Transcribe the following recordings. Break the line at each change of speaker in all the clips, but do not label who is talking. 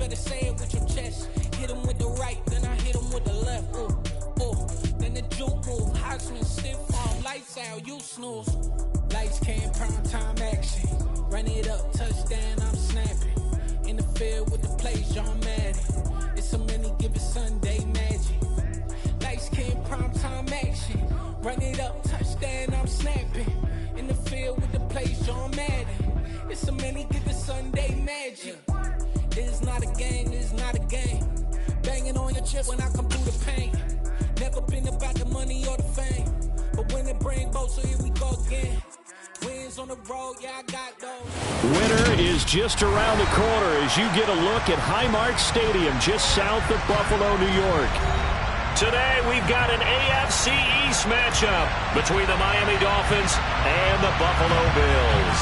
better say it with your chest. Hit him with the right, then I hit him with the left. Ooh, ooh. Then the juke move, Heisman, stiff arm, lights out, you snooze. Lights came, prime time action. Run it up, touchdown, I'm snapping. In the field with the plays, John Madden. It's so many, give it Sunday magic. Lights came, prime time action. Run it up, touchdown, I'm snapping. In the field with the plays, John Madden. It's so many, give it Sunday magic. This is not a game, this is not a game. Banging on your chest when I come through the pain. Never been about the money or the fame. But when it bring both, so here we go again. Wins on the road, yeah, I got those.
Winter is just around the corner as you get a look at Highmark Stadium just south of Buffalo, New York. Today we've got an AFC East matchup between the Miami Dolphins and the Buffalo Bills.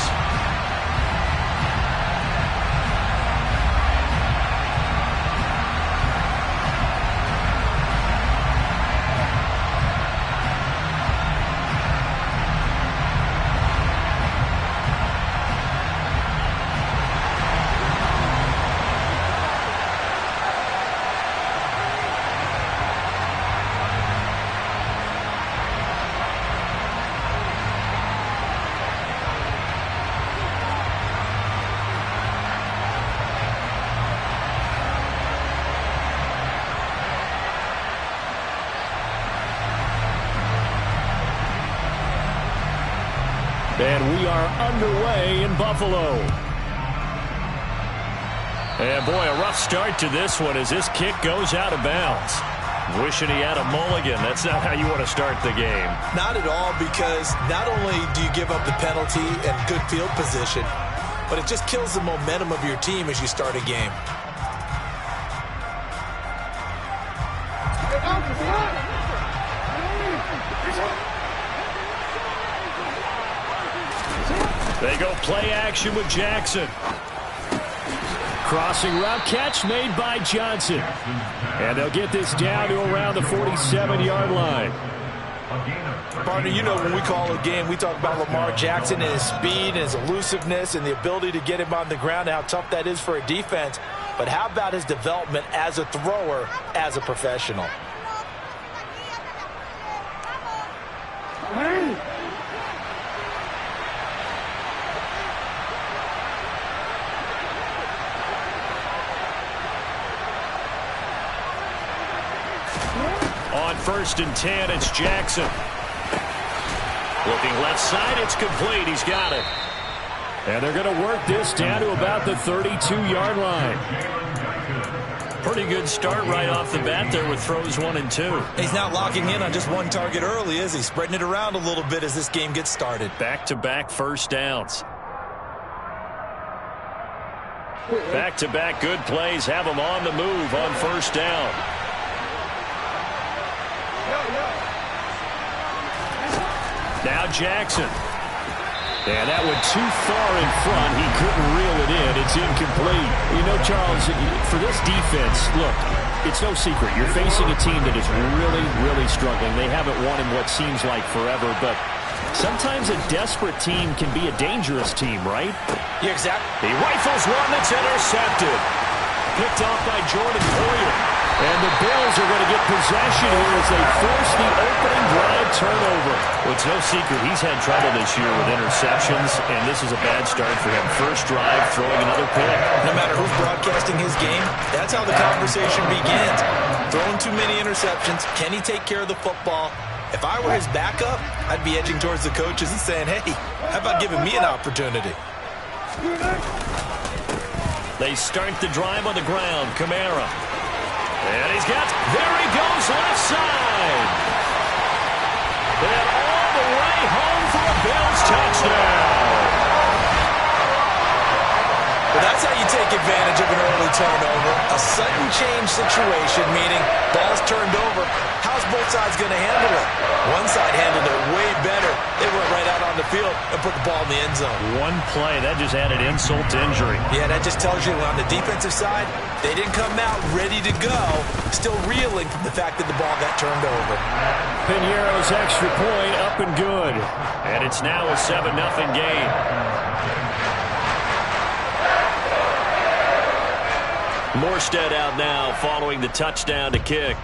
And we are underway in Buffalo. And boy, a rough start to this one as this kick goes out of bounds. Wishing he had a mulligan. That's not how you want to start the game.
Not at all, because not only do you give up the penalty and good field position, but it just kills the momentum of your team as you start a game.
They go play action with Jackson. Crossing route catch made by Johnson. And they'll get this down to around the 47-yard line.
Partner, you know when we call a game, we talk about Lamar Jackson and his speed and his elusiveness and the ability to get him on the ground and how tough that is for a defense. But how about his development as a thrower, as a professional?
On 1st and 10, it's Jackson. Looking left side, it's complete. He's got it. And they're going to work this down to about the 32-yard line. Pretty good start right off the bat there with throws 1 and 2.
He's not locking in on just one target early, is he? Spreading it around a little bit as this game gets started.
Back-to-back first downs. Back-to-back good plays have him on the move on 1st down. Now Jackson. And that went too far in front. He couldn't reel it in. It's incomplete. You know, Charles, for this defense, look, it's no secret. You're facing a team that is really, really struggling. They haven't won in what seems like forever, but sometimes a desperate team can be a dangerous team, right?
Yeah, exactly.
He rifles one that's intercepted. Picked off by Jordan Poyer. And the Bills are going to get possession here as they force the opening drive turnover. Well, it's no secret he's had trouble this year with interceptions, and this is a bad start for him. First drive, throwing another pick.
No matter who's broadcasting his game, that's how the conversation begins. Throwing too many interceptions. Can he take care of the football? If I were his backup, I'd be edging towards the coaches and saying, hey, how about giving me an opportunity?
They start the drive on the ground. Kamara. And he's got, there he goes, left side. And all the way home for a Bills touchdown.
Well, that's how you take advantage of an early turnover. A sudden change situation, meaning ball's turned over. How's both sides going to handle it? One side handled it way better. They went right out on the field and put the ball in the end zone.
One play, that just added insult to injury.
Yeah, that just tells you on the defensive side, they didn't come out ready to go, still reeling from the fact that the ball got turned over.
Piñeiro's extra point up and good. And it's now a 7-0 game. Morstead out now following the touchdown to kick.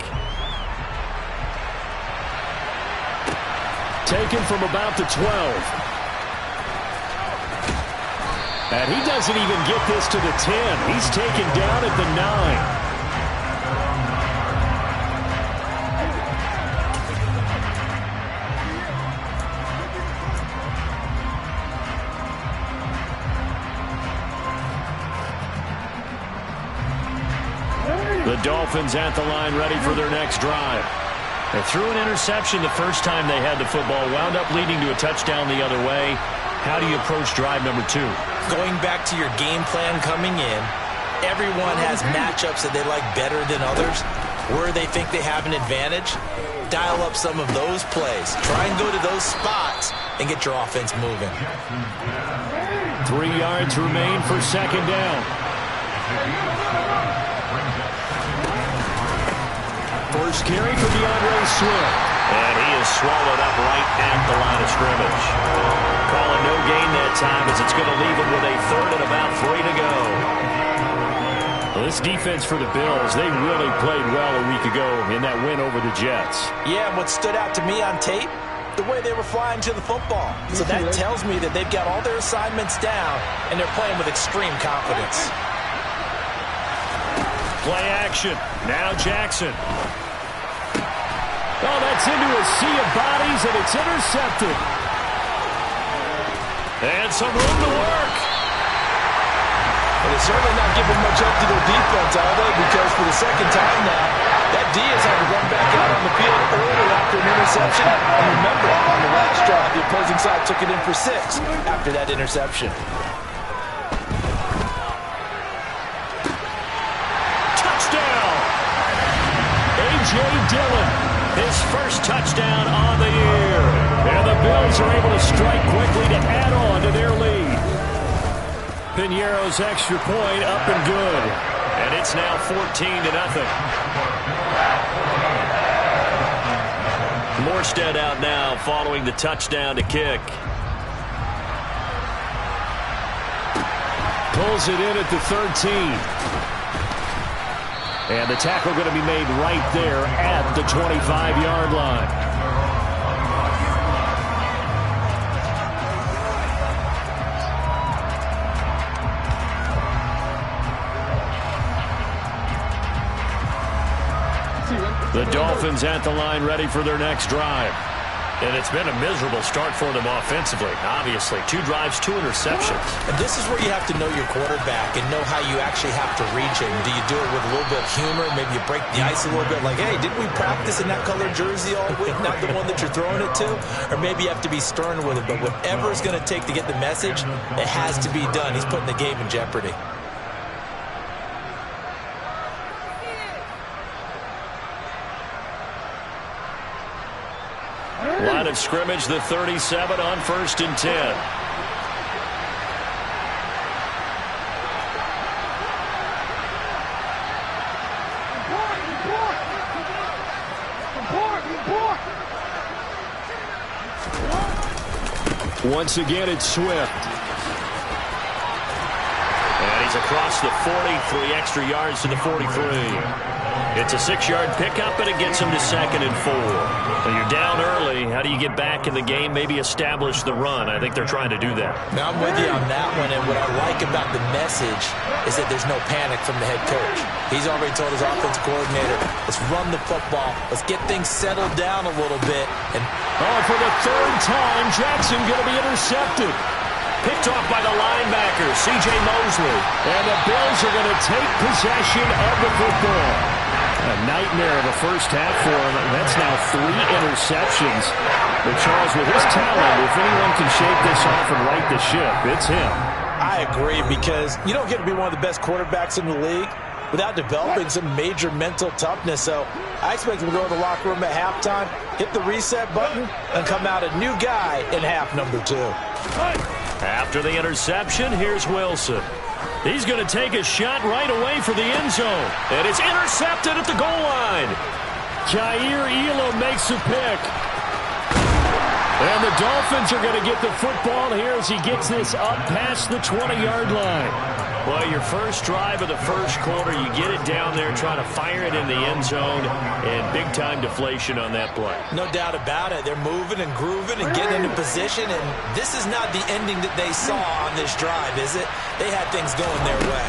Taken from about the 12. And he doesn't even get this to the 10. He's taken down at the 9. The Dolphins at the line ready for their next drive. They threw an interception the first time they had the football, wound up leading to a touchdown the other way. How do you approach drive number 2?
Going back to your game plan coming in, everyone has matchups that they like better than others. Where they think they have an advantage, dial up some of those plays. Try and go to those spots and get your offense moving.
3 yards remain for second down. First carry for DeAndre Swift. And he is swallowed up right at the line of scrimmage. Calling no gain that time as it's going to leave him with a third and about 3 to go. Well, this defense for the Bills, they really played well a week ago in that win over the Jets.
Yeah, and what stood out to me on tape, the way they were flying to the football. So that tells me that they've got all their assignments down, and they're playing with extreme confidence.
Play action. Now Jackson. Oh, that's into a sea of bodies, and it's intercepted. And some room to work.
Well, they're certainly not giving much up to their defense, are they? Because for the second time now, that Diaz had to run back out on the field early after an interception. And remember, on the last drive, the opposing side took it in for 6 after that interception.
Touchdown! A.J. Dillon, his first touchdown on the year. And the Bills are able to strike quickly to add on to their lead. Piñeiro's extra point up and good. And it's now 14-0. Morstead out now following the touchdown to kick. Pulls it in at the 13. And the tackle going to be made right there at the 25-yard line. The Dolphins at the line ready for their next drive. And it's been a miserable start for them offensively. Obviously, 2 drives, 2 interceptions.
And this is where you have to know your quarterback and know how you actually have to reach him. Do you do it with a little bit of humor? Maybe you break the ice a little bit like, hey, didn't we practice in that colored jersey all week, not the one that you're throwing it to? Or maybe you have to be stern with it. But whatever it's going to take to get the message, it has to be done. He's putting the game in jeopardy.
Line of scrimmage, the 37 on 1st and 10. Once again, it's Swift. And he's across the 40, 3 extra yards to the 43. It's a 6-yard pickup, and it gets him to 2nd and 4. So you're down early. How do you get back in the game? Maybe establish the run. I think they're trying to do that.
Now, I'm with you on that one, and what I like about the message is that there's no panic from the head coach. He's already told his offensive coordinator, let's run the football. Let's get things settled down a little bit. And
for the 3rd time, Jackson going to be intercepted. Picked off by the linebacker, C.J. Mosley. And the Bills are going to take possession of the football. A nightmare of a first half for him. That's now 3 interceptions. But Charles, with his talent, if anyone can shake this off and right the ship, it's him.
I agree, because you don't get to be one of the best quarterbacks in the league without developing some major mental toughness. So I expect him to go to the locker room at halftime, hit the reset button, and come out a new guy in half number 2.
After the interception, here's Wilson. He's going to take a shot right away for the end zone. And it's intercepted at the goal line. Jair Elam makes a pick. And the Dolphins are going to get the football here as he gets this up past the 20-yard line. Well, your first drive of the first quarter, you get it down there, trying to fire it in the end zone, and big-time deflation on that play.
No doubt about it. They're moving and grooving and getting into position, and this is not the ending that they saw on this drive, is it? They had things going their way.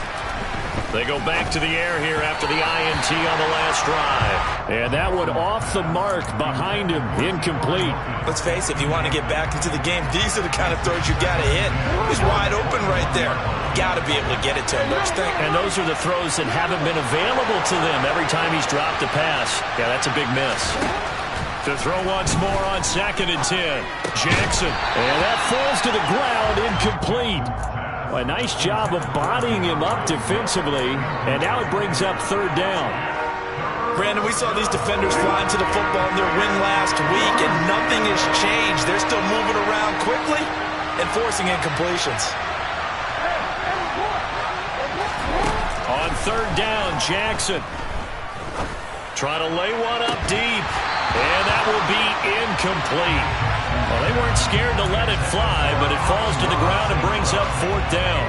They go back to the air here after the INT on the last drive. And that one off the mark behind him, incomplete.
Let's face it, if you want to get back into the game, these are the kind of throws you got to hit. He's wide open right there. Got to be able to get it to him, don't you think?
And those are the throws that haven't been available to them every time he's dropped a pass. Yeah, that's a big miss. To throw once more on 2nd and 10. Jackson. And that falls to the ground, incomplete. A nice job of bodying him up defensively, and now it brings up 3rd down.
Brandon, we saw these defenders flying to the football in their win last week, and nothing has changed. They're still moving around quickly and forcing incompletions.
On 3rd down, Jackson. Trying to lay one up deep, and that will be incomplete. Well, they weren't scared to let it fly, but it falls to the ground and brings up 4th down.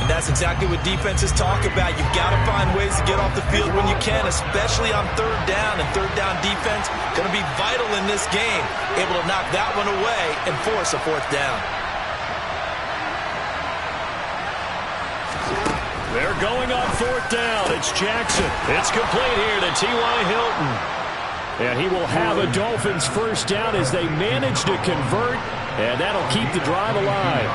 And that's exactly what defenses talk about. You've got to find ways to get off the field when you can, especially on 3rd down. And 3rd down defense going to be vital in this game. Able to knock that one away and force a 4th down.
They're going on 4th down. It's Jackson. It's complete here to T.Y. Hilton. And he will have a Dolphins 1st down as they manage to convert, and that'll keep the drive alive.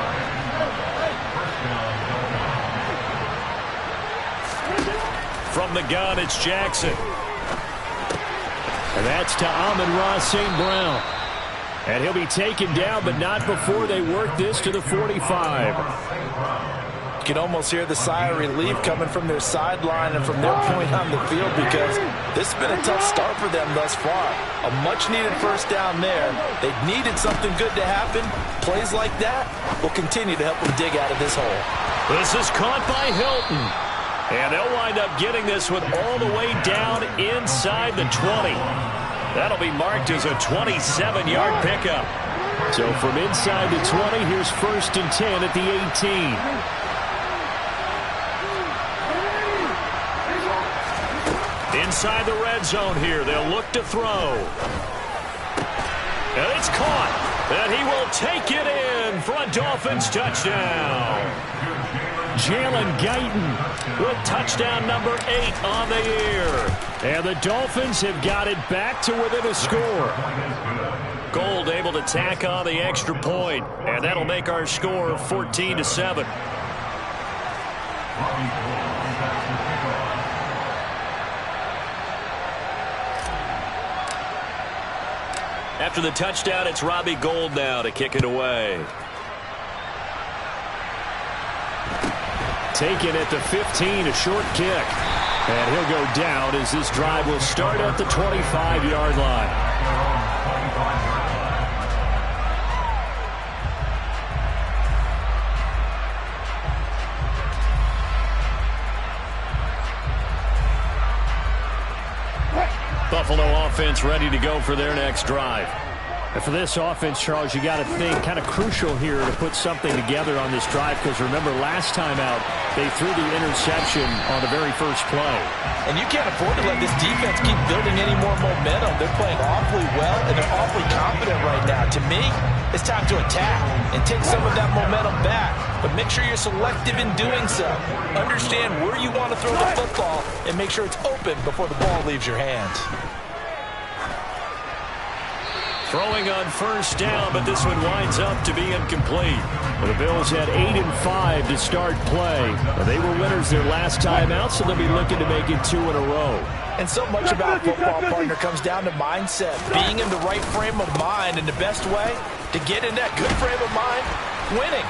From the gun, it's Jackson. And that's to Amon-Ra St. Brown. And he'll be taken down, but not before they work this to the 45.
You can almost hear the sigh of relief coming from their sideline and from their point on the field, because this has been a tough start for them thus far. A much-needed 1st down there. They needed something good to happen. Plays like that will continue to help them dig out of this hole.
This is caught by Hilton. And they'll wind up getting this one all the way down inside the 20. That'll be marked as a 27-yard pickup. So from inside the 20, here's 1st and 10 at the 18. Inside the red zone here, they'll look to throw. And it's caught. And he will take it in for a Dolphins touchdown. Jalen Guyton with touchdown number 8 on the year. And the Dolphins have got it back to within a score. Gold able to tack on the extra point, and that'll make our score 14-7. After the touchdown, it's Robbie Gould now to kick it away. Taken at the 15, a short kick. And he'll go down as this drive will start at the 25-yard line. Buffalo offense ready to go for their next drive. And for this offense, Charles, you got to think kind of crucial here to put something together on this drive, because remember last time out they threw the interception on the very first play.
And you can't afford to let this defense keep building any more momentum. They're playing awfully well, and they're awfully confident right now. To me, it's time to attack and take some of that momentum back. But make sure you're selective in doing so. Understand where you want to throw the football and make sure it's open before the ball leaves your hands.
Throwing on 1st down, but this one winds up to be incomplete. Well, the Bills had 8 and 5 to start play. They were winners their last time out, so they'll be looking to make it 2 in a row.
And so much about football, partner, comes down to mindset. Being in the right frame of mind, and the best way to get in that good frame of mind, winning.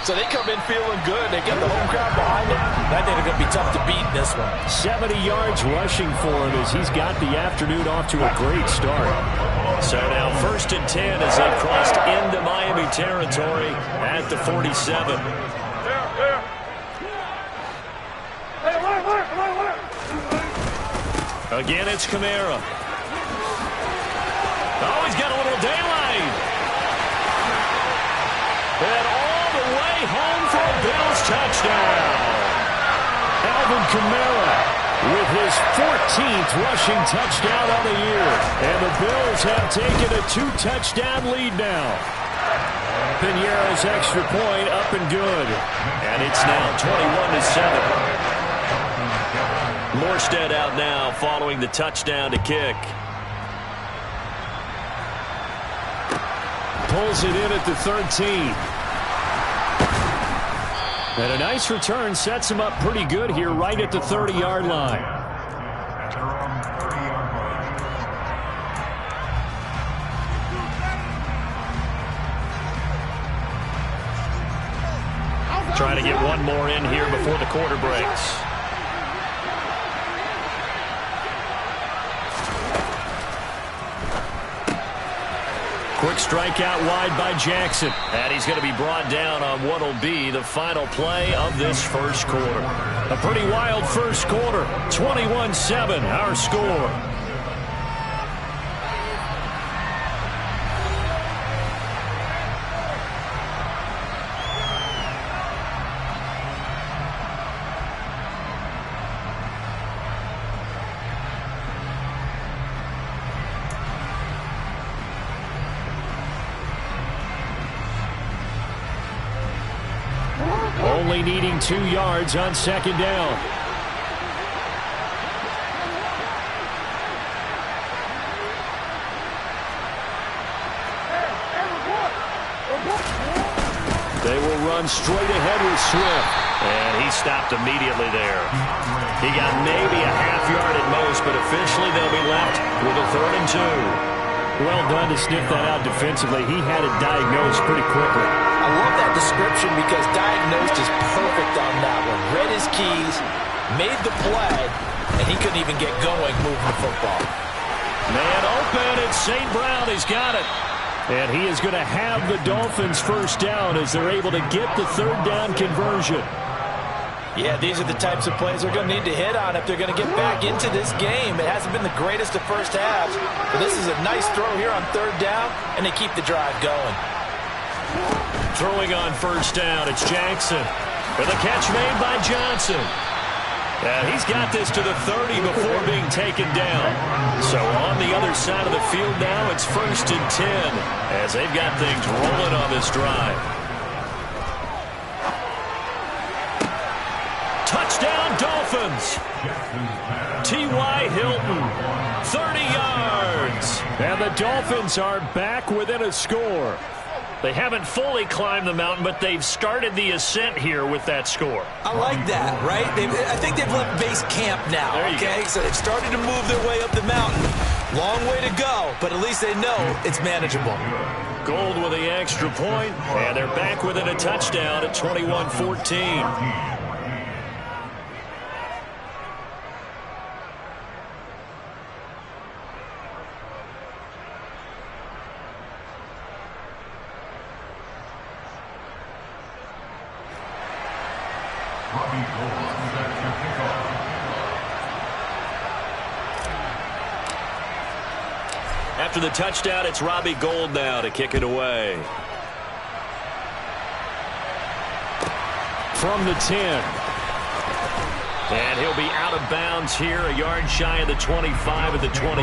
So they come in feeling good. They get the home crowd behind them. I think they're going to be tough to beat in this one.
70 yards rushing for him as he's got the afternoon off to a great start. So now 1st and 10 as they've crossed into Miami territory at the 47. Again, it's Kamara. Oh, he's got a little daylight. And all the way home for a Bills touchdown. Alvin Kamara with his 14th rushing touchdown of the year. And the Bills have taken a 2-touchdown lead now. Piñeiro's extra point up and good. And it's now 21-7. Morstead out now following the touchdown to kick. Pulls it in at the 13. And a nice return sets him up pretty good here right at the 30-yard line. Trying to get one more in here before the quarter breaks. Quick strike out wide by Jackson. And he's going to be brought down on what will be the final play of this first quarter. A pretty wild first quarter. 21-7, our score. Only needing 2 yards on second down. They will run straight ahead with Swift. And he stopped immediately there. He got maybe a half yard at most, but officially they'll be left with a 3rd and 2. Well done to sniff that out defensively. He had it diagnosed pretty quickly.
I love that description because diagnosed is perfect on that one. Read his keys, made the play, and he couldn't even get going moving the football.
Man open, it's St. Brown. He's got it. And he is going to have the Dolphins first down as they're able to get the 3rd down conversion.
Yeah, these are the types of plays they're going to need to hit on if they're going to get back into this game. It hasn't been the greatest of first halves, but this is a nice throw here on 3rd down, and they keep the drive going.
Throwing on first down, it's Jackson. With a catch made by Johnson. And he's got this to the 30 before being taken down. So on the other side of the field now, it's 1st and 10 as they've got things rolling on this drive. Touchdown, Dolphins. T.Y. Hilton, 30 yards. And the Dolphins are back within a score. They haven't fully climbed the mountain, but they've started the ascent here with that score.
I like that, right? I think they've left base camp now, okay? So they've started to move their way up the mountain. Long way to go, but at least they know it's manageable.
Gold with the extra point, and they're back within a touchdown at 21-14. After the touchdown, it's Robbie Gould now to kick it away. From the 10. And he'll be out of bounds here, a yard shy of the 25 at the 24.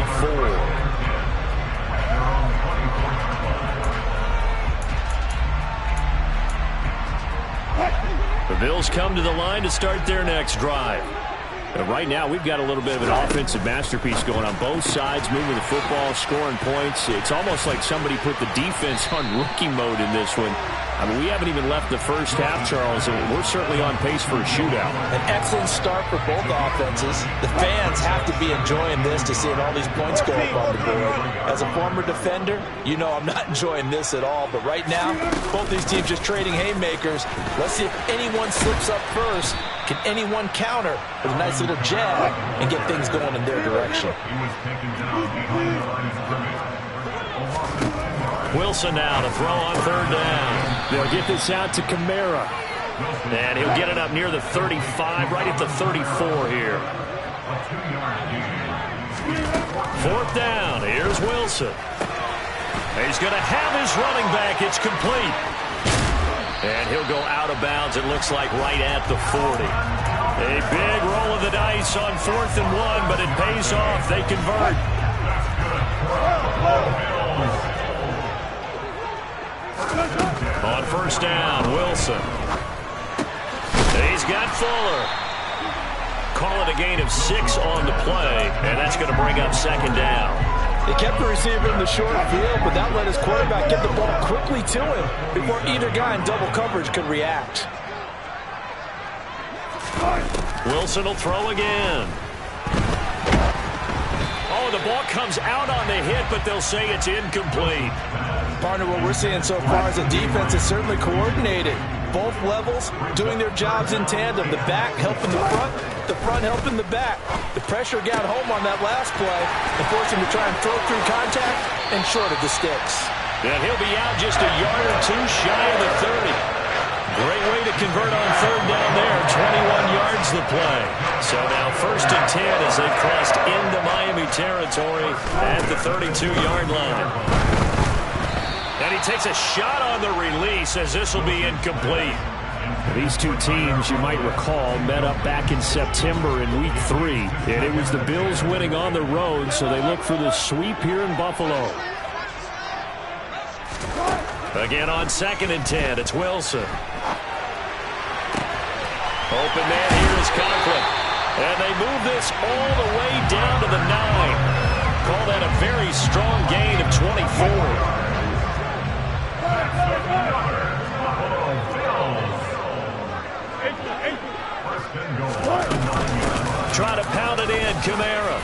The Bills come to the line to start their next drive. And right now, we've got a little bit of an offensive masterpiece going on both sides, moving the football, scoring points. It's almost like somebody put the defense on rookie mode in this one. I mean, we haven't even left the first half, Charles, and we're certainly on pace for a shootout.
An excellent start for both offenses. The fans have to be enjoying this to seeing all these points go up on the board. As a former defender, you know I'm not enjoying this at all. But right now, both these teams just trading haymakers. Let's see if anyone slips up first. Can anyone counter with a nice little jab and get things going in their direction?
Wilson now to throw on 3rd down. They'll get this out to Kamara. And he'll get it up near the 35, right at the 34 here. 4th down. Here's Wilson. He's going to have his running back. It's complete. And he'll go out of bounds, it looks like, right at the 40. A big roll of the dice on 4th and 1, but it pays off. They convert. On 1st down, Wilson. He's got Fuller. Call it a gain of 6 on the play, and that's going to bring up 2nd down.
He kept the receiver in the short field, but that let his quarterback get the ball quickly to him before either guy in double coverage could react.
Wilson will throw again. Oh, the ball comes out on the hit, but they'll say it's incomplete.
Partner, what we're seeing so far is the defense is certainly coordinated. Both levels doing their jobs in tandem. The back helping the front helping the back. The pressure got home on that last play and forced him to try and throw through contact and short of the sticks.
And he'll be out just a yard or 2 shy of the 30. Great way to convert on 3rd down there. 21 yards the play. So now 1st and 10 as they crossed into Miami territory at the 32-yard line. And he takes a shot on the release as this will be incomplete. These two teams, you might recall, met up back in September in Week 3. And it was the Bills winning on the road, so they look for the sweep here in Buffalo. Again on 2nd and 10, it's Wilson. Open man here is Conklin. And they move this all the way down to the 9. Call that a very strong gain of 24. Try to pound it in, Kamara.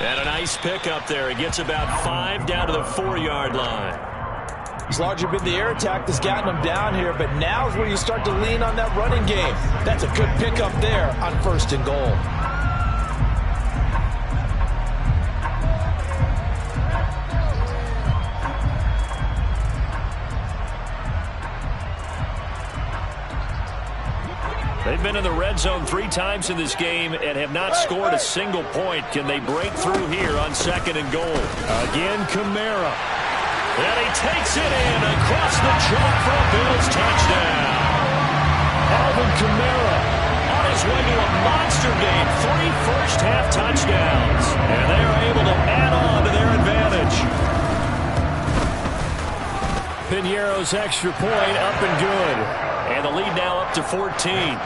And a nice pickup there. He gets about 5 down to the 4-yard line.
It's largely been the air attack that's gotten them down here, but now is where you start to lean on that running game. That's a good pickup there on 1st and goal.
They've been in the red zone 3 times in this game and have not scored a single point. Can they break through here on 2nd and goal? Again, Kamara. And he takes it in across the chalk for a Bills touchdown. Alvin Kamara on his way to a monster game. 3 first-half touchdowns. And they are able to add on to their advantage. Pinheiro's extra point up and good. And the lead now up to 14.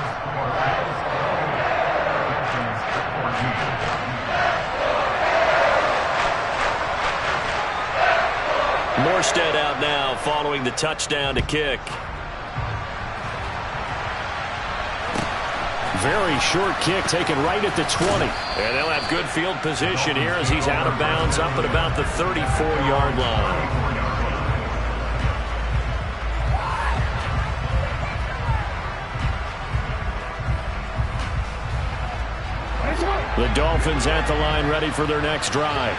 Morstead out now following the touchdown to kick. Very short kick taken right at the 20. And they'll have good field position here as he's out of bounds up at about the 34-yard line. The Dolphins at the line ready for their next drive.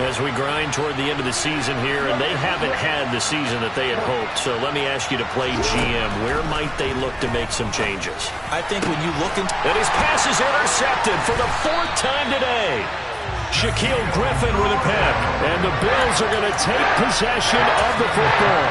As we grind toward the end of the season here, and they haven't had the season that they had hoped. So let me ask you to play GM. Where might they look to make some changes?
I think when you look into...
And his pass is intercepted for the 4th time today. Shaquille Griffin with a pick. And the Bills are going to take possession of the football.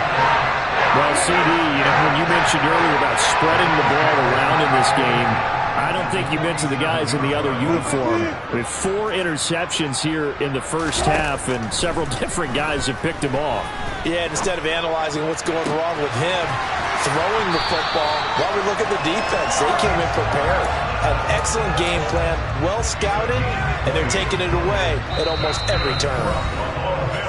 Well, CD, when you mentioned earlier about spreading the ball around in this game, I don't think you mentioned the guys in the other uniform. With 4 interceptions here in the first half, and several different guys have picked him off.
Yeah, instead of analyzing what's going wrong with him, throwing the football, while we look at the defense, they came in prepared. An excellent game plan, well scouted, and they're taking it away at almost every turn.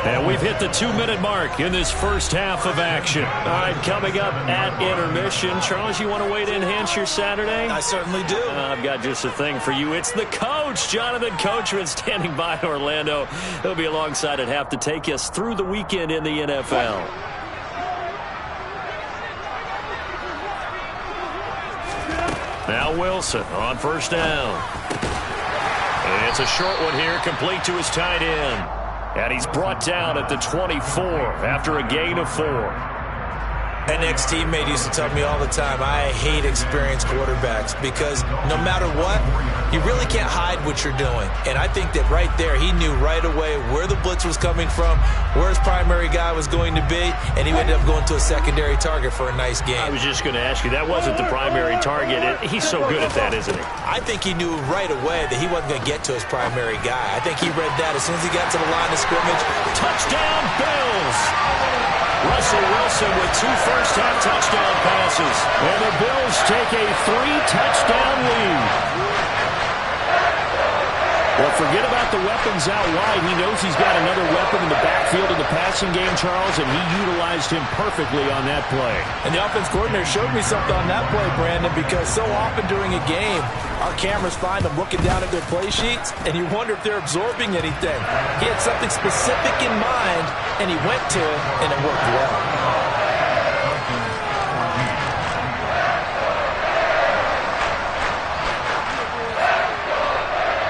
And we've hit the 2-minute mark in this first half of action. All right, coming up at intermission. Charles, you want to wait to enhance your Saturday?
I certainly do.
I've got just a thing for you. It's the coach, Jonathan Coachman, standing by Orlando. He'll be alongside at half to take us through the weekend in the NFL. Now Wilson on 1st down. And it's a short one here, complete to his tight end. And he's brought down at the 24 after a gain of 4.
An ex-teammate used to tell me all the time, I hate experienced quarterbacks because no matter what, You really can't hide what you're doing. And I think that right there, he knew right away where the blitz was coming from, where his primary guy was going to be, and he ended up going to a secondary target for a nice game.
I was just going to ask you, that wasn't the primary target. He's so good at that, isn't he?
I think he knew right away that he wasn't going to get to his primary guy. I think he read that as soon as he got to the line of scrimmage.
Touchdown, Bills! Russell Wilson with 2 first-half touchdown passes. And the Bills take a 3-touchdown lead. Well, forget about the weapons out wide. He knows he's got another weapon in the backfield in the passing game, Charles, and he utilized him perfectly on that play.
And the offense coordinator showed me something on that play, Brandon, because so often during a game, our cameras find them looking down at their play sheets, and you wonder if they're absorbing anything. He had something specific in mind, and he went to it, and it worked well.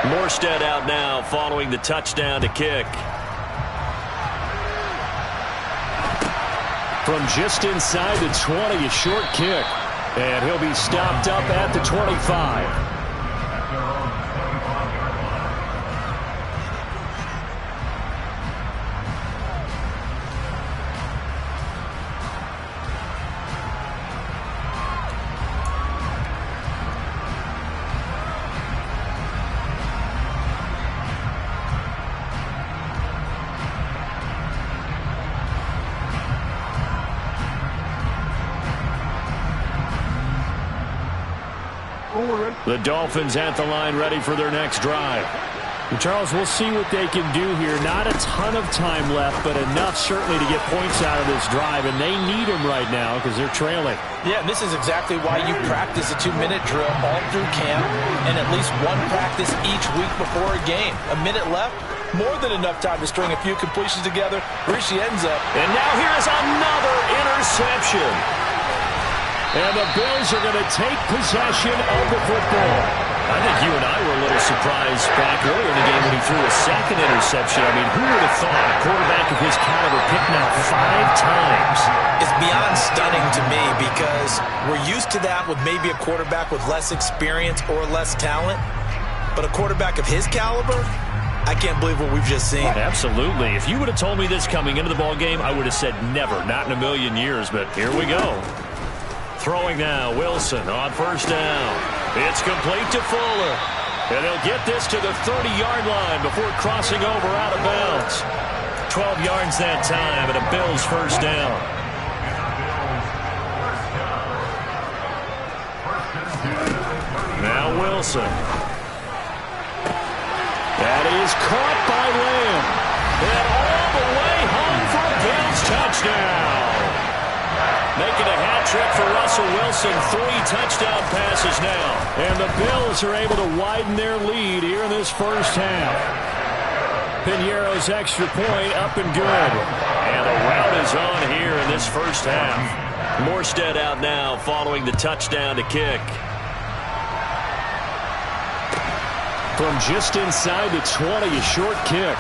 Morstead out now following the touchdown to kick. From just inside the 20, a short kick. And he'll be stopped up at the 25. The Dolphins at the line ready for their next drive.
And Charles, we'll see what they can do here. Not a ton of time left, but enough certainly to get points out of this drive, and they need them right now because they're trailing.
Yeah, and this is exactly why you practice a 2-minute drill all through camp and at least one practice each week before a game. A minute left, more than enough time to string a few completions together. Rishi ends up.
And now here is another interception. And the Bills are going to take possession of the football. I think you and I were a little surprised back earlier in the game when he threw a second interception. I mean, who would have thought a quarterback of his caliber picked out 5 times?
It's beyond stunning to me because we're used to that with maybe a quarterback with less experience or less talent. But a quarterback of his caliber, I can't believe what we've just seen.
Absolutely. If you would have told me this coming into the ball game, I would have said never, not in a million years. But here we go. Throwing now, Wilson on first down. It's complete to Fuller. And they'll get this to the 30-yard line before crossing over out of bounds. 12 yards that time and a Bills first down. Now Wilson. That is caught by Lamb. And all the way home for a Bills touchdown. Making a hat trick for Russell Wilson. 3 touchdown passes now. And the Bills are able to widen their lead here in this first half. Piñeiro's extra point up and good. And the rout is on here in this first half. Morstead out now following the touchdown to kick. From just inside the 20, a short kick.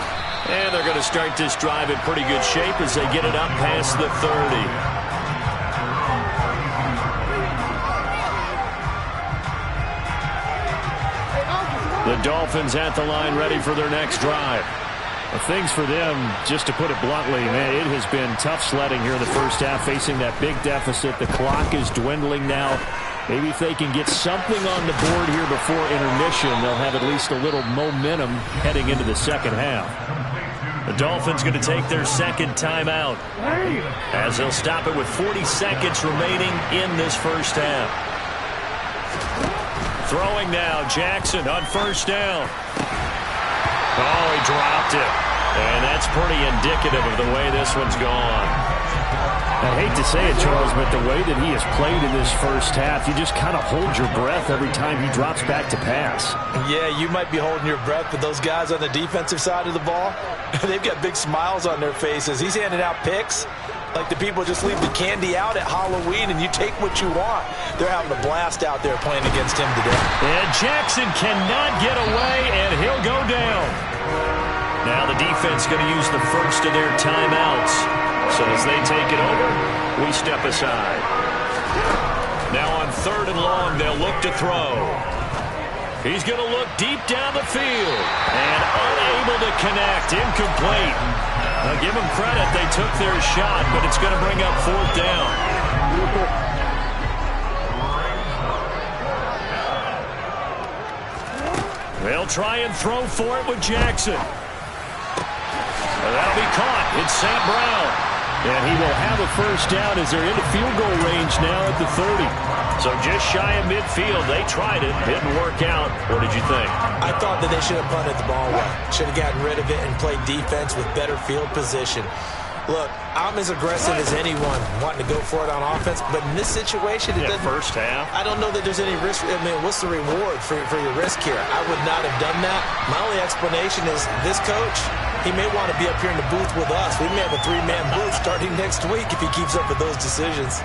And they're going to start this drive in pretty good shape as they get it up past the 30. The Dolphins at the line ready for their next drive.
Well, things for them, just to put it bluntly, man, it has been tough sledding here in the first half, facing that big deficit. The clock is dwindling now. Maybe if they can get something on the board here before intermission, they'll have at least a little momentum heading into the second half.
The Dolphins going to take their second timeout as they'll stop it with 40 seconds remaining in this first half. Throwing now, Jackson on first down. Oh, he dropped it. And that's pretty indicative of the way this one's gone.
I hate to say it, Charles, but the way that he has played in this first half, you just kind of hold your breath every time he drops back to pass.
Yeah, you might be holding your breath, but those guys on the defensive side of the ball, they've got big smiles on their faces. He's handing out picks like the people just leave the candy out at Halloween and you take what you want. They're having a blast out there playing against him today.
And Jackson cannot get away, and he'll go down. Now the defense going to use the first of their timeouts. So as they take it over, we step aside. Now on 3rd and long, they'll look to throw. He's going to look deep down the field. And unable to connect. Incomplete. Now, give them credit. They took their shot, but it's going to bring up 4th down. They'll try and throw for it with Jackson. That'll be caught. It's St. Brown.
And he will have a first down as they're into field goal range now at the 30.
So just shy of midfield. They tried it. Didn't work out. What did you think?
I thought that they should have punted the ball away. Should have gotten rid of it and played defense with better field position. Look, I'm as aggressive as anyone wanting to go for it on offense, but in this situation, it doesn't.
First half.
I don't know that there's any risk. I mean, what's the reward for your risk here? I would not have done that. My only explanation is this coach, he may want to be up here in the booth with us. We may have a 3-man booth starting next week if he keeps up with those decisions.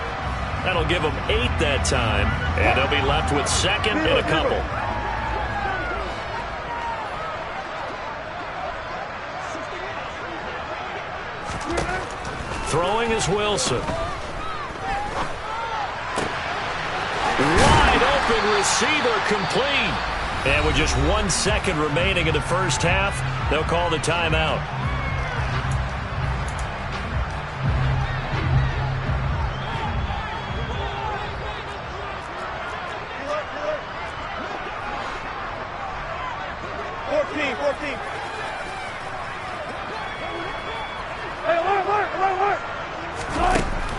That'll give them 8 that time, and they'll be left with 2nd and a couple. Throwing is Wilson. Wide open receiver complete. And with just 1 second remaining in the first half, they'll call the timeout.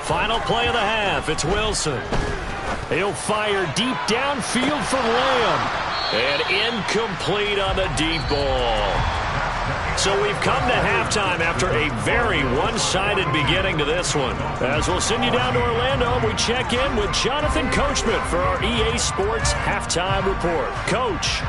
Final play of the half. It's Wilson. He'll fire deep downfield for Lamb. And incomplete on the deep ball. So we've come to halftime after a very one-sided beginning to this one. As we'll send you down to Orlando, we check in with Jonathan Coachman for our EA Sports Halftime Report. Coach.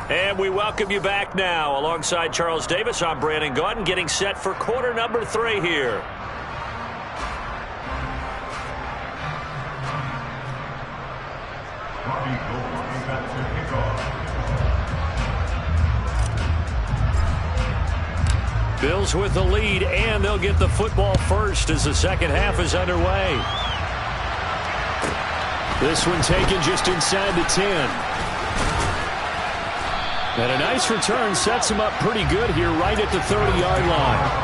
And we welcome you back now. Alongside Charles Davis, I'm Brandon Gaudin, getting set for quarter number 3 here. Bills with the lead, and they'll get the football first as the second half is underway.
This one taken just inside the 10. And a nice return sets him up pretty good here right at the 30-yard line.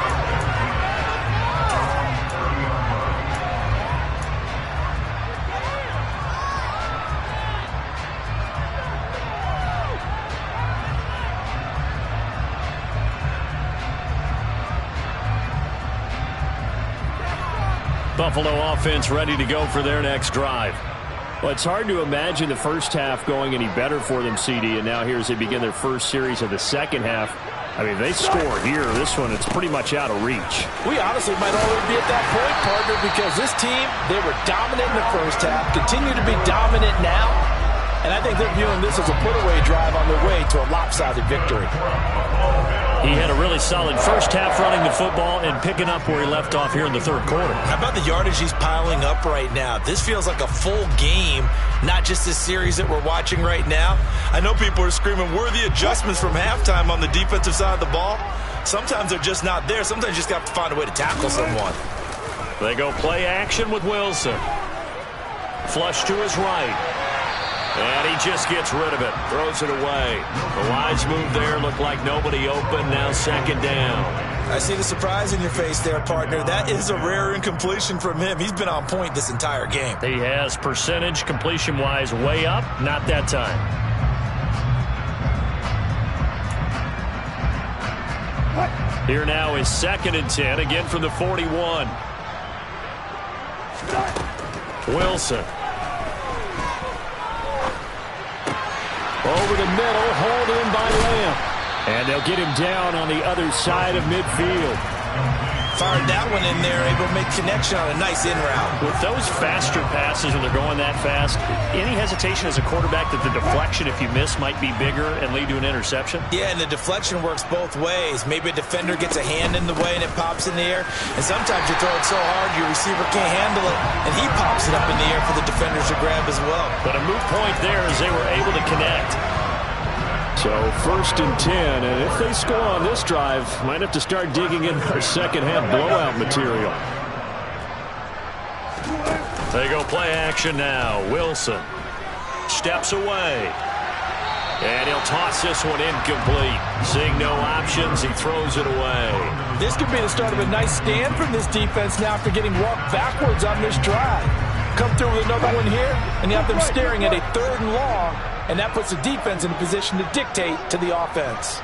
Buffalo offense ready to go for their next drive.
Well, it's hard to imagine the first half going any better for them, CD, and now here as they begin their first series of the second half. I mean, they score here. This one, it's pretty much out of reach.
We honestly might already be at that point, partner, because this team, they were dominant in the first half, continue to be dominant now, and I think they're viewing this as a put-away drive on their way to a lopsided victory.
He had a really solid first half running the football and picking up where he left off here in the third quarter.
How about the yardage he's piling up right now? This feels like a full game, not just this series that we're watching right now. I know people are screaming, where are the adjustments from halftime on the defensive side of the ball? Sometimes they're just not there. Sometimes you just got to find a way to tackle someone.
They go play action with Wilson. Flush to his right. And he just gets rid of it. Throws it away. The wise move there. Looked like nobody open. Now second down.
I see the surprise in your face there, partner. That is a rare incompletion from him. He's been on point this entire game.
He has percentage completion-wise way up. Not that time. Here now is 2nd and 10. Again from the 41. Wilson.
Over the middle, hauled in by Lamb. And they'll get him down on the other side of midfield.
Fired that one in there, able to make connection on a nice in route.
With those faster passes when they're going that fast, any hesitation as a quarterback that the deflection, if you miss, might be bigger and lead to an interception?
Yeah, and the deflection works both ways. Maybe a defender gets a hand in the way and it pops in the air. And sometimes you throw it so hard your receiver can't handle it, and he pops it up in the air for the defenders to grab as well.
But a moot point there as they were able to connect. So 1st and 10, and if they score on this drive, might have to start digging in our second half blowout material.
They go play action now. Wilson steps away. And he'll toss this one incomplete. Seeing no options, he throws it away.
This could be the start of a nice stand from this defense now after getting walked backwards on this drive. Come through with another one here, and you have them staring at a 3rd and long, and that puts the defense in a position to dictate to the offense.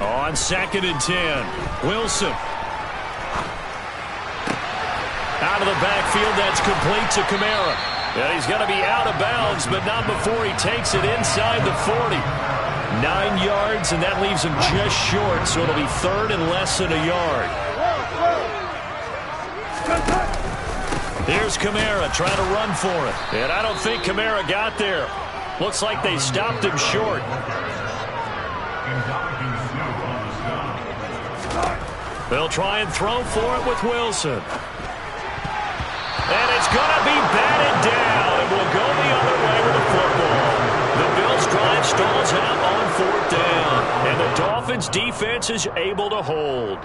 On 2nd and 10, Wilson. Out of the backfield, that's complete to Kamara. Yeah, he's going to be out of bounds, but not before he takes it inside the 40. 9 yards, and that leaves him just short, so it'll be 3rd and less than a yard. Here's Kamara trying to run for it. And I don't think Kamara got there. Looks like they stopped him short. They'll try and throw for it with Wilson. And it's going to be batted down, and we'll go the other way with the football. The Bills' drive stalls out on 4th down, and the Dolphins' defense is able to hold.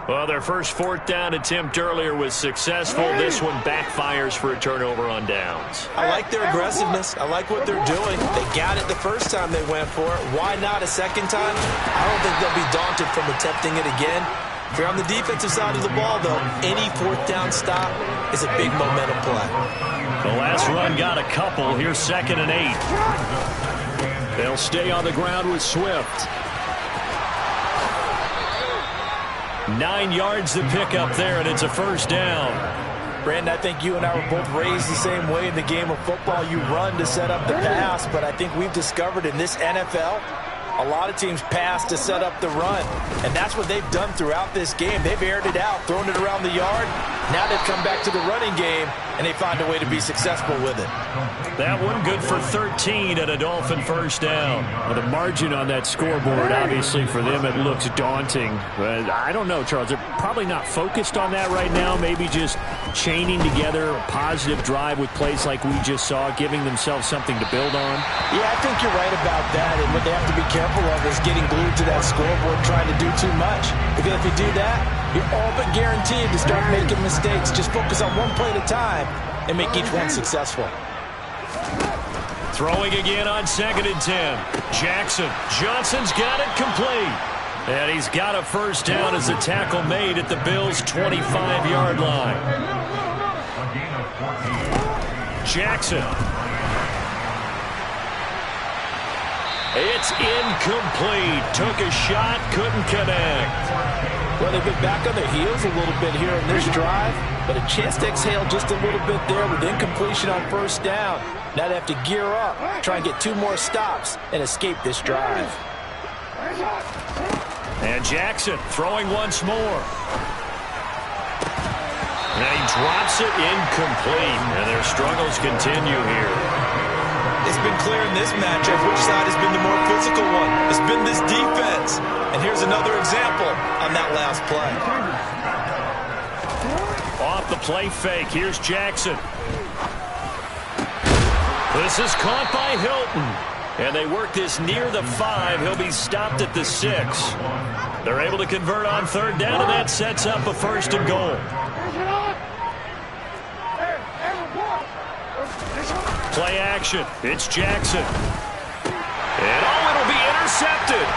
Well, their first 4th down attempt earlier was successful. This one backfires for a turnover on downs.
I like their aggressiveness. I like what they're doing. They got it the first time they went for it. Why not a second time? I don't think they'll be daunted from attempting it again. If you're on the defensive side of the ball, though, any 4th down stop is a big momentum play.
The last run got a couple. Here's 2nd and 8. They'll stay on the ground with Swift. 9 yards to pick up there, and it's a 1st down.
Brandon, I think you and I were both raised the same way in the game of football. You run to set up the pass, but I think we've discovered in this NFL, a lot of teams pass to set up the run, and that's what they've done throughout this game. They've aired it out, thrown it around the yard. Now they've come back to the running game, and they find a way to be successful with it.
That one good for 13 and a Dolphin 1st down. Well, the margin on that scoreboard, obviously, for them, it looks daunting. But I don't know, Charles. They're probably not focused on that right now. Maybe just chaining together a positive drive with plays like we just saw, giving themselves something to build on.
Yeah, I think you're right about that. And what they have to be careful of is getting glued to that scoreboard, trying to do too much. Because if you do that, you're all but guaranteed to start making mistakes. Just focus on one play at a time and make each one successful.
Throwing again on 2nd and 10. Jackson. Johnson's got it complete. And he's got a 1st down as the tackle made at the Bills' 25-yard line. Jackson. It's incomplete. Took a shot, couldn't connect.
Well, they've been back on their heels a little bit here in this drive, but a chance to exhale just a little bit there with incompletion on 1st down. Now they have to gear up, try and get 2 more stops, and escape this drive.
And Jackson throwing once more. And he drops it incomplete, and their struggles continue here.
It's been clear in this matchup which side has been the more physical one. It's been this defense. And here's another example on that last play.
Off the play fake. Here's Jackson. This is caught by Hilton. And they work this near the 5. He'll be stopped at the 6. They're able to convert on 3rd down, and that sets up a 1st and goal. Play action. It's Jackson. And it'll be intercepted.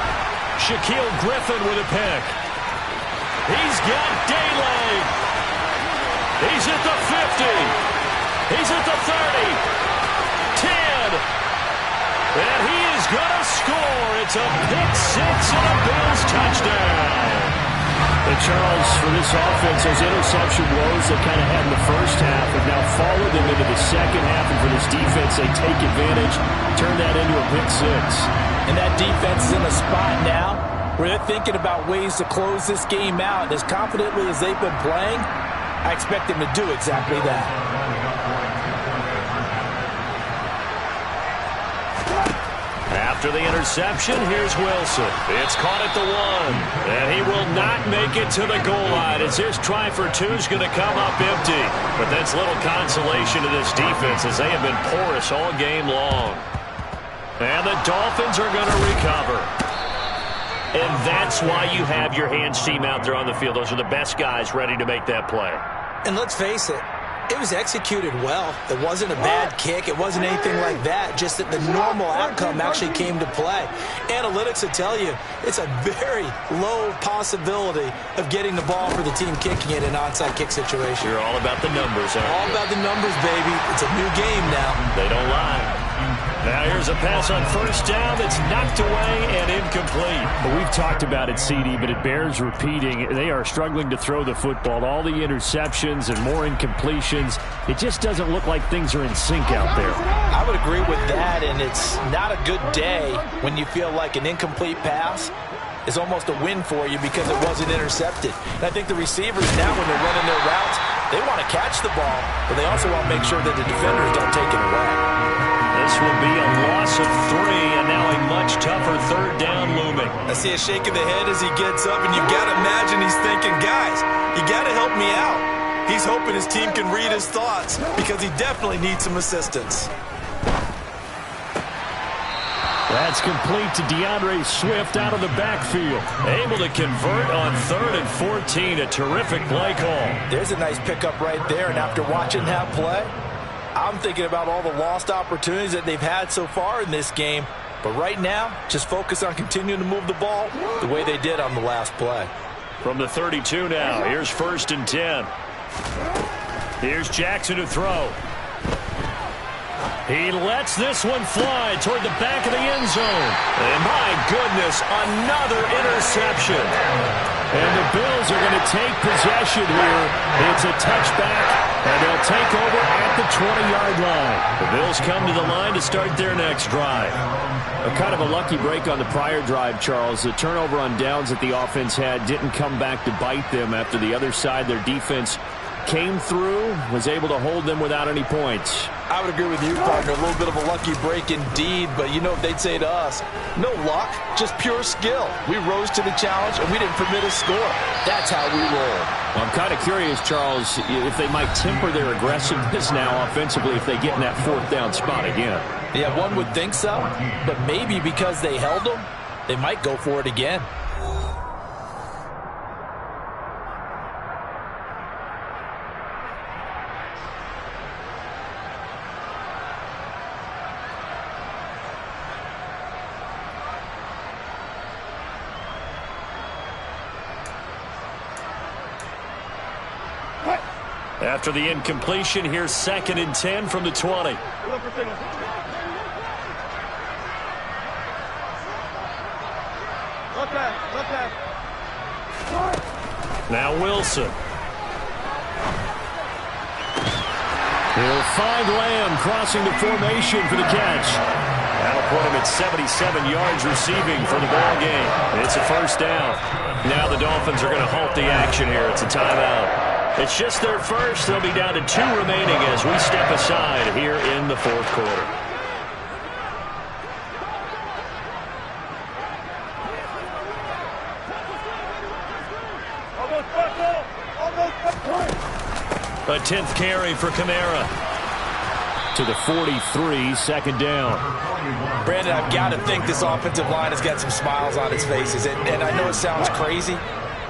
Shaquille Griffin with a pick. He's got daylight. He's at the 50. He's at the 30. 10. And he is going to score. It's a pick 6 and a Bills touchdown. And Charles, for this offense, those interception woes they kind of had in the first half have now followed them into the second half. And for this defense, they take advantage, turn that into a pick 6.
And that defense is in a spot now where they're thinking about ways to close this game out. And as confidently as they've been playing, I expect them to do exactly that.
After the interception, here's Wilson. It's caught at the 1, and he will not make it to the goal line as his try for 2 is going to come up empty. But that's little consolation to this defense as they have been porous all game long. And the Dolphins are going to recover. And that's why you have your hands team out there on the field. Those are the best guys ready to make that play.
And let's face it, it was executed well. It wasn't a bad kick. It wasn't anything like that. Just that the normal outcome actually came to play. Analytics will tell you it's a very low possibility of getting the ball for the team kicking it in an onside kick situation.
You're all about the numbers, aren't you?
All about the numbers, baby. It's a new game now.
They don't lie. Now here's a pass on first down that's knocked away and incomplete.
Well, we've talked about it, CD, but it bears repeating. They are struggling to throw the football. All the interceptions and more incompletions. It just doesn't look like things are in sync out there.
I would agree with that, and it's not a good day when you feel like an incomplete pass is almost a win for you because it wasn't intercepted. And I think the receivers now, when they're running their routes, they want to catch the ball, but they also want to make sure that the defenders don't take it away.
This will be a loss of 3, and now a much tougher third down looming.
I see a shake of the head as he gets up, and you've got to imagine he's thinking, guys, you got to help me out. He's hoping his team can read his thoughts because he definitely needs some assistance.
That's complete to DeAndre Swift out of the backfield. Able to convert on 3rd and 14. A terrific play call.
There's a nice pickup right there, and after watching that play, I'm thinking about all the lost opportunities that they've had so far in this game. But right now, just focus on continuing to move the ball the way they did on the last play.
From the 32 now, here's 1st and 10. Here's Jackson to throw. He lets this one fly toward the back of the end zone. And my goodness, another interception. And the Bills are going to take possession here. It's a touchback, and they'll take over at the 20-yard line. The Bills come to the line to start their next drive. A kind of a lucky break on the prior drive, Charles. The turnover on downs that the offense had didn't come back to bite them after the other side. Their defense came through, was able to hold them without any points.
I would agree with you, partner. A little bit of a lucky break indeed, but you know what they'd say to us? No luck, just pure skill. We rose to the challenge, and we didn't permit a score. That's how we roll.
Well, I'm kind of curious, Charles, if they might temper their aggressiveness now offensively if they get in that 4th down spot again.
Yeah, one would think so, but maybe because they held them, they might go for it again.
After the incompletion, here's 2nd and 10 from the 20. Now Wilson. He'll find Lamb crossing the formation for the catch. That'll put him at 77 yards receiving for the ball game. It's a 1st down. Now the Dolphins are going to halt the action here. It's a timeout. It's just their first. They'll be down to 2 remaining as we step aside here in the 4th quarter. A 10th carry for Kamara.
To the 43, 2nd down.
Brandon, I've got to think this offensive line has got some smiles on its faces. And I know it sounds crazy,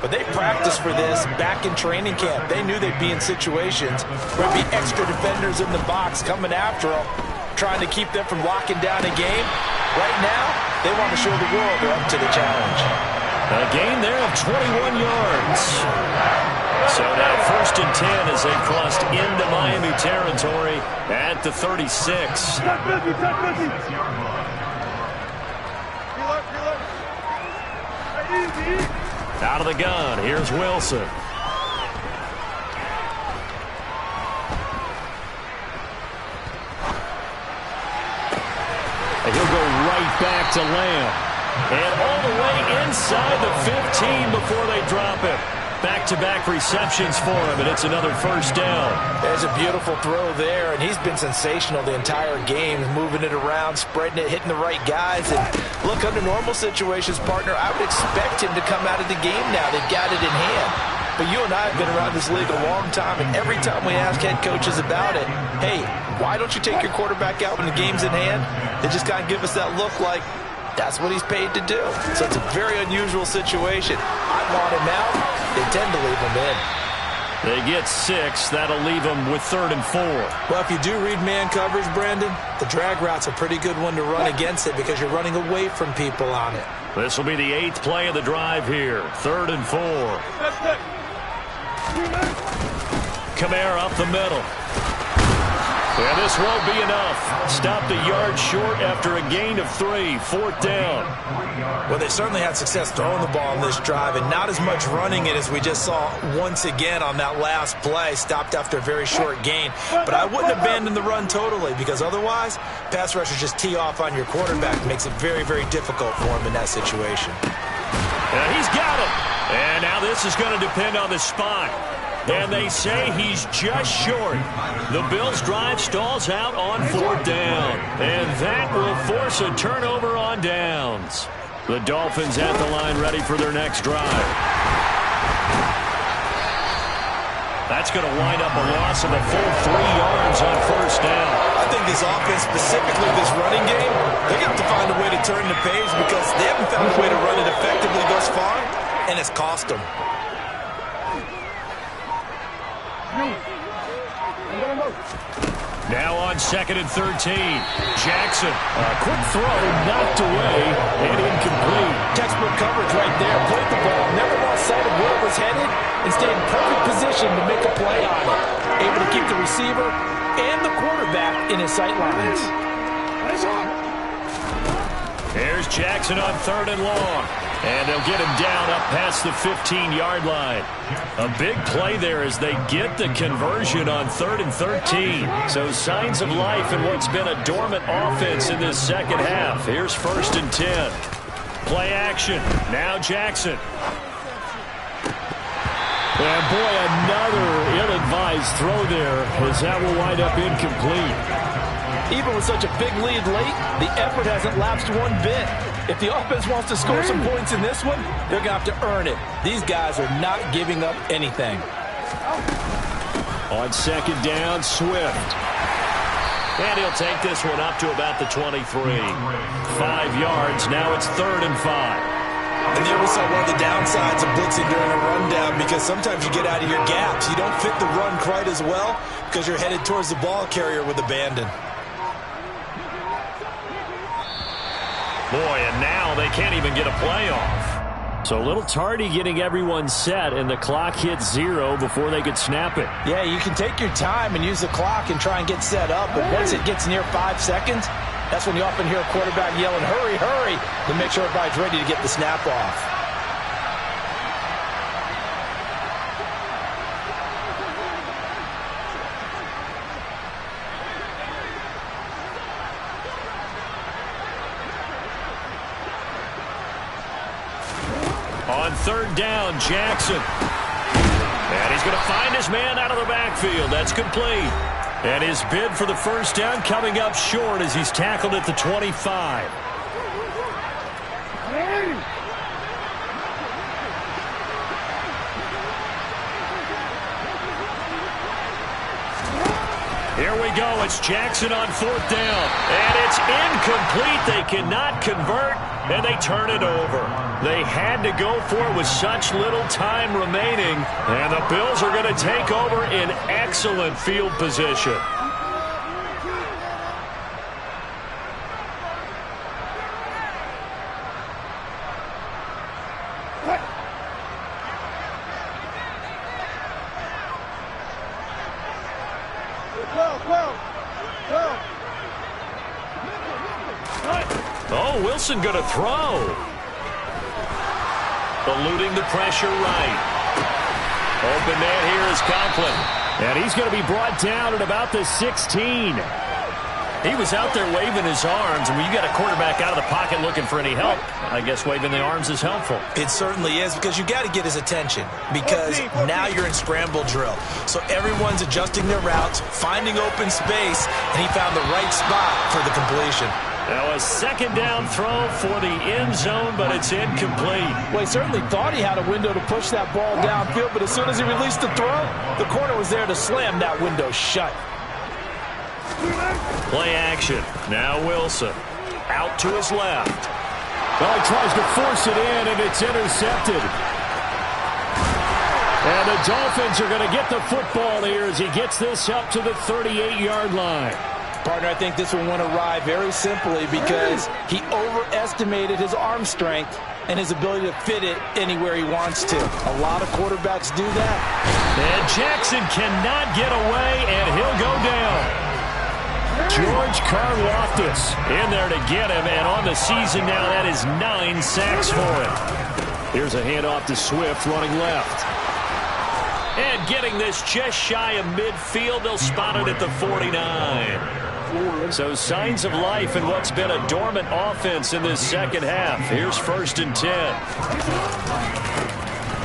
but they practiced for this back in training camp. They knew they'd be in situations where there'd be extra defenders in the box coming after them, trying to keep them from locking down a game. Right now, they want to show the world they're up to the challenge.
A gain there of 21 yards. So now 1st and 10 as they crossed into Miami territory at the 36. Out of the gun, here's Wilson. And he'll go right back to Lamb. And all the way inside the 15 before they drop him. back-to-back receptions for him, and it's another first down.
There's a beautiful throw there, and he's been sensational the entire game, moving it around, spreading it, hitting the right guys. And look, under normal situations, partner, I would expect him to come out of the game now. They've got it in hand. But you and I have been around this league a long time, and every time we ask head coaches about it, hey, why don't you take your quarterback out when the game's in hand? They just kind of give us that look like that's what he's paid to do. So it's a very unusual situation. I want him out. They tend to leave him in.
They get 6. That'll leave them with 3rd and 4.
Well, if you do read man coverage, Brandon, the drag route's a pretty good one to run against it because you're running away from people on it.
This will be the 8th play of the drive here. 3rd and 4. Kamara up the middle. And this won't be enough. Stopped a yard short after a gain of 3. 4th down.
Well, they certainly had success throwing the ball on this drive, and not as much running it as we just saw once again on that last play. Stopped after a very short gain. But I wouldn't abandon the run totally, because otherwise, pass rushers just tee off on your quarterback. It makes it very, very difficult for him in that situation.
And he's got it. And now this is going to depend on the spot. And they say he's just short. The Bills' drive stalls out on 4th down. And that will force a turnover on downs. The Dolphins at the line ready for their next drive. That's going to wind up a loss of a full 3 yards on 1st down.
I think this offense, specifically this running game, they're going to have to find a way to turn the page because they haven't found a way to run it effectively thus far, and it's cost them.
Now on 2nd and 13. Jackson, a quick throw, knocked away, and incomplete.
Textbook coverage right there. Played the ball, never lost sight of where it was headed, and stayed in perfect position to make a play on it. Able to keep the receiver and the quarterback in his sight lines.
Here's Jackson on 3rd and long. And they'll get him down up past the 15-yard line. A big play there as they get the conversion on 3rd and 13. So signs of life in what's been a dormant offense in this second half. Here's 1st and 10. Play action. Now Jackson. And boy, another ill-advised throw there as that will wind up incomplete.
Even with such a big lead late, the effort hasn't lapsed one bit. If the offense wants to score some points in this one, they're going to have to earn it. These guys are not giving up anything.
On 2nd down, Swift. And he'll take this one up to about the 23. 5 yards. Now it's 3rd and 5.
And there we saw one of the downsides of blitzing during a rundown because sometimes you get out of your gaps. You don't fit the run quite as well because you're headed towards the ball carrier with abandon.
Boy, and now they can't even get a play off. So a little tardy getting everyone set, and the clock hits 0 before they could snap it.
Yeah, you can take your time and use the clock and try and get set up, but once it gets near 5 seconds, that's when you often hear a quarterback yelling, hurry, hurry, to make sure everybody's ready to get the snap off.
On 3rd down, Jackson. And he's going to find his man out of the backfield. That's complete. And his bid for the 1st down coming up short as he's tackled at the 25. Here we go. It's Jackson on 4th down. And it's incomplete. They cannot convert, and they turn it over. They had to go for it with such little time remaining. And the Bills are going to take over in excellent field position. Oh, Wilson going to throw. Eluding the pressure right. Open man here is Conklin. And he's going to be brought down at about the 16. He was out there waving his arms, and when you got a quarterback out of the pocket looking for any help, I guess waving the arms is helpful.
It certainly is, because you got to get his attention, because now you're in scramble drill. So everyone's adjusting their routes, finding open space, and he found the right spot for the completion.
Now a second down throw for the end zone, but it's incomplete.
Well, he certainly thought he had a window to push that ball downfield, but as soon as he released the throw, the corner was there to slam that window shut.
Play action. Now Wilson. Out to his left.
Well, he tries to force it in, and it's intercepted. And the Dolphins are going to get the football here as he gets this up to the 38-yard line.
Partner, I think this one went awry very simply because he overestimated his arm strength and his ability to fit it anywhere he wants to. A lot of quarterbacks do that.
And Jackson cannot get away, and he'll go down. George Karlaftis in there to get him, and on the season now, that is 9 sacks for him. Here's a handoff to Swift running left. And getting this just shy of midfield, they'll spot it at the 49. So signs of life in what's been a dormant offense in this second half. Here's 1st and 10.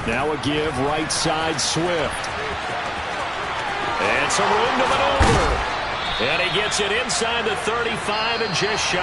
Now a give right side Swift.
And some room to maneuver. And he gets it inside the 35 and just shy.